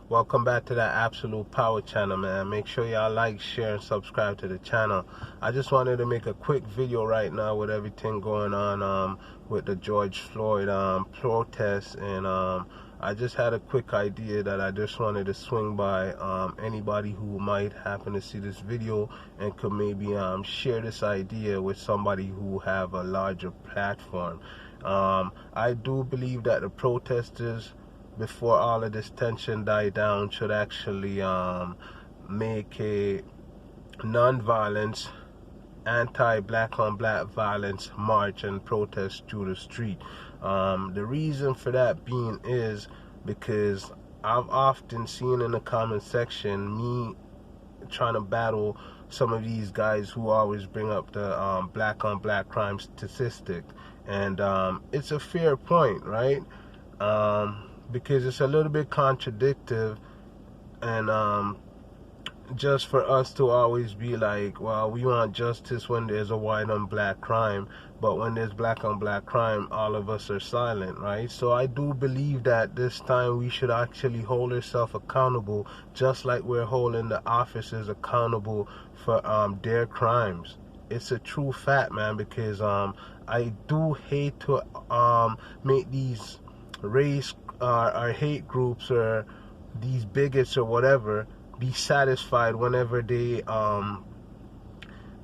Welcome back to that Absolute Power channel, man. Make sure y'all like, share, and subscribe to the channel. I just wanted to make a quick video right now with everything going on with the George Floyd protests, and I just had a quick idea that I just wanted to swing by anybody who might happen to see this video and could maybe share this idea with somebody who have a larger platform. I do believe that the protesters, before all of this tension die down, should actually make a non-violence, anti-black on black violence march and protest through the street. The reason for that being is because I've often seen in the comment section me trying to battle some of these guys who always bring up the black on black crime statistic, and it's a fair point, right? Because it's a little bit contradictory, and just for us to always be like, well, we want justice when there's a white on black crime, but when there's black on black crime, all of us are silent, right? So I do believe that this time we should actually hold ourselves accountable, just like we're holding the officers accountable for their crimes. It's a true fact, man, because I do hate to make these race or hate groups or these bigots or whatever be satisfied whenever they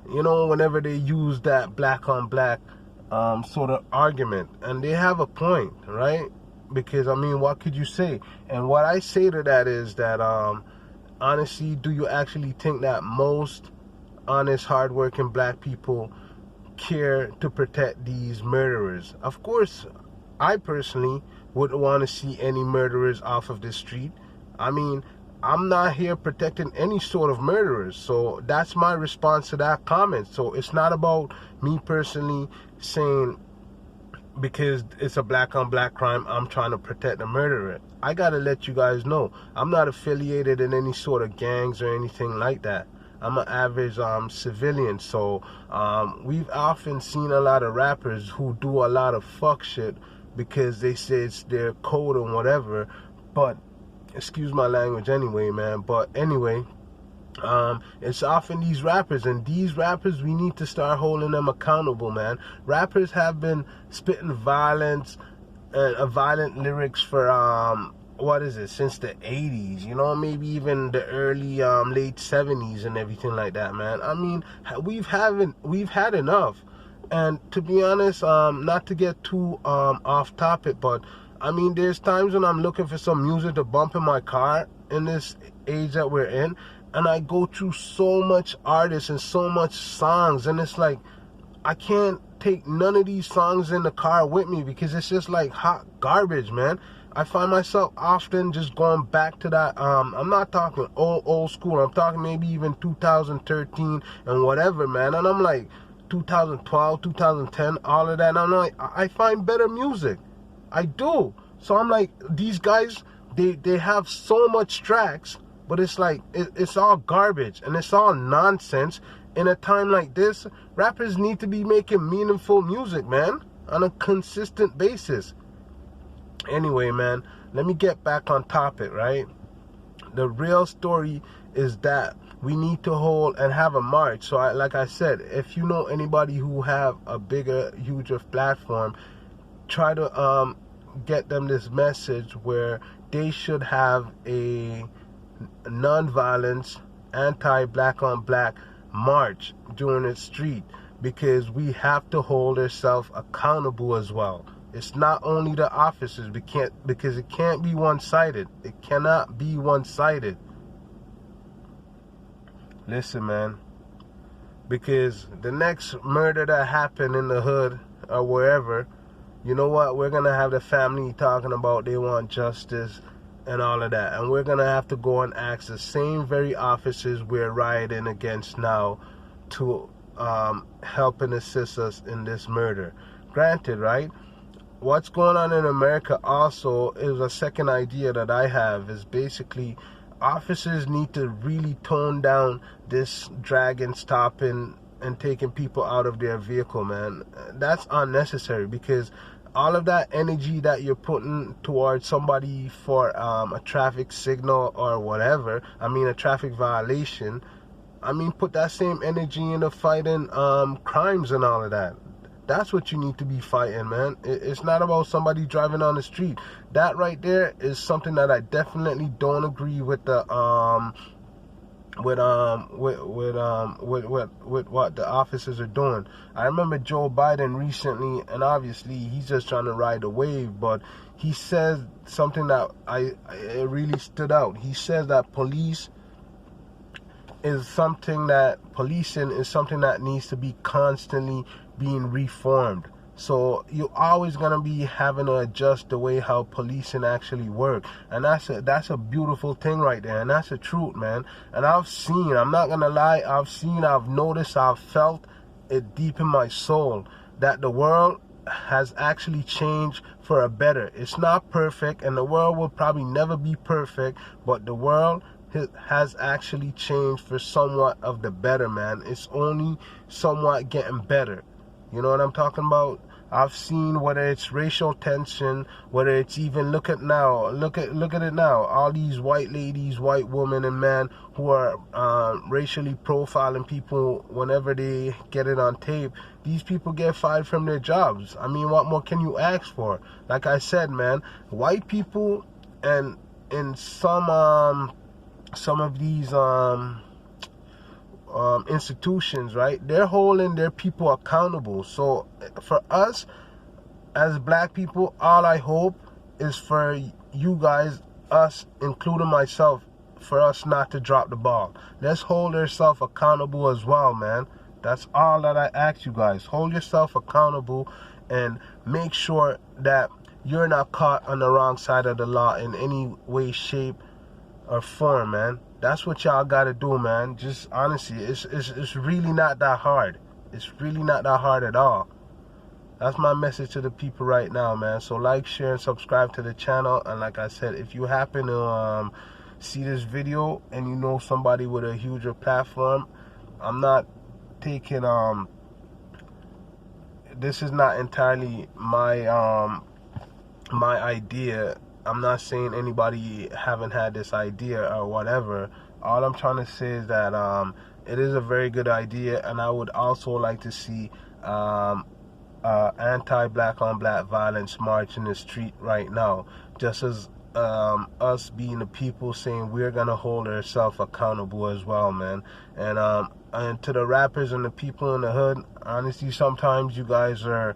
whenever they use that black on black sort of argument, and they have a point, right? Because I mean, what could you say? And what I say to that is that honestly, do you actually think that most honest, hardworking black people care to protect these murderers? Of course, I personally wouldn't want to see any murderers off of the street. I mean, I'm not here protecting any sort of murderers, so that's my response to that comment. So it's not about me personally saying because it's a black on black crime, I'm trying to protect the murderer. I gotta let you guys know, I'm not affiliated in any sort of gangs or anything like that. I'm an average civilian, so we've often seen a lot of rappers who do a lot of fuck shit because they say it's their code and whatever, but excuse my language anyway, man. But anyway, it's often these rappers, and these rappers, we need to start holding them accountable, man. Rappers have been spitting violence and violent lyrics for what is it, since the 80s, you know, maybe even the early late 70s and everything like that, man. I mean, we've had enough. And to be honest, not to get too off topic, but I mean, there's times when I'm looking for some music to bump in my car in this age that we're in, and I go through so much artists and so much songs, and it's like I can't take none of these songs in the car with me because it's just like hot garbage, man. I find myself often just going back to that, I'm not talking old school, I'm talking maybe even 2013 and whatever, man, and I'm like 2012, 2010, all of that, and I'm like, I find better music. I do. So I'm like, these guys, they have so much tracks, but it's like, it's all garbage and it's all nonsense. In a time like this, rappers need to be making meaningful music, man, on a consistent basis. Anyway, man, let me get back on topic, right? The real story is that we need to hold and have a march. So like I said, if you know anybody who have a bigger, huger platform, try to get them this message where they should have a non-violence, anti-black on black march during the street, because we have to hold ourselves accountable as well. It's not only the officers, because it can't be one-sided. It cannot be one-sided. Listen, man, because the next murder that happened in the hood or wherever, you know what, we're going to have the family talking about they want justice and all of that. And we're going to have to go and ask the same very officers we're rioting against now to help and assist us in this murder. Granted, right, what's going on in America also is a second idea that I have, is basically officers need to really tone down this dragging, stopping, and taking people out of their vehicle, man. That's unnecessary, because all of that energy that you're putting towards somebody for a traffic signal or whatever, I mean a traffic violation, I mean put that same energy into fighting crimes and all of that. That's what you need to be fighting, man. It's not about somebody driving on the street. That right there is something that I definitely don't agree with the with what the officers are doing. I remember Joe Biden recently, and obviously he's just trying to ride the wave, but he says something that it really stood out. He says that policing is something that needs to be constantly being reformed. So you're always gonna be having to adjust the way how policing actually work, and that's a beautiful thing right there, and that's the truth, man. And I'm not gonna lie, I've noticed, I've felt it deep in my soul that the world has actually changed for a better. It's not perfect, and the world will probably never be perfect, but the world has actually changed for somewhat of the better, man. It's only somewhat getting better. You know what I'm talking about? I've seen, whether it's racial tension, whether it's even look at it now. All these white ladies, white women and men who are racially profiling people whenever they get it on tape. These people get fired from their jobs. I mean, what more can you ask for? Like I said, man, white people and in some of these institutions, right, they're holding their people accountable. So for us as black people, all I hope is for you guys, us including myself, for us not to drop the ball. Let's hold ourselves accountable as well, man. That's all that I ask you guys. Hold yourself accountable and make sure that you're not caught on the wrong side of the law in any way, shape or form, man. That's what y'all gotta do, man. Just honestly, it's really not that hard. It's really not that hard at all. That's my message to the people right now, man. So like, share, and subscribe to the channel. And like I said, if you happen to see this video and you know somebody with a huger platform, I'm not taking this is not entirely my my idea. I'm not saying anybody haven't had this idea or whatever. All I'm trying to say is that it is a very good idea, and I would also like to see anti-black on black violence march in the street right now, just as us being the people saying we're gonna hold ourselves accountable as well, man. And to the rappers and the people in the hood, honestly, sometimes you guys are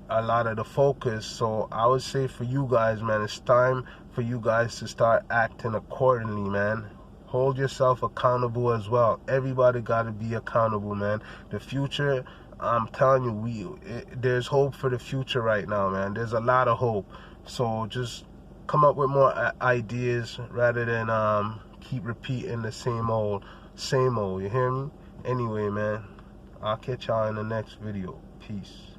a lot of the focus. So I would say for you guys, man, it's time for you guys to start acting accordingly, man. Hold yourself accountable as well. Everybody got to be accountable, man. The future, I'm telling you, there's hope for the future right now, man. There's a lot of hope. So just come up with more ideas rather than keep repeating the same old. You hear me? Anyway, man, I'll catch y'all in the next video. Peace.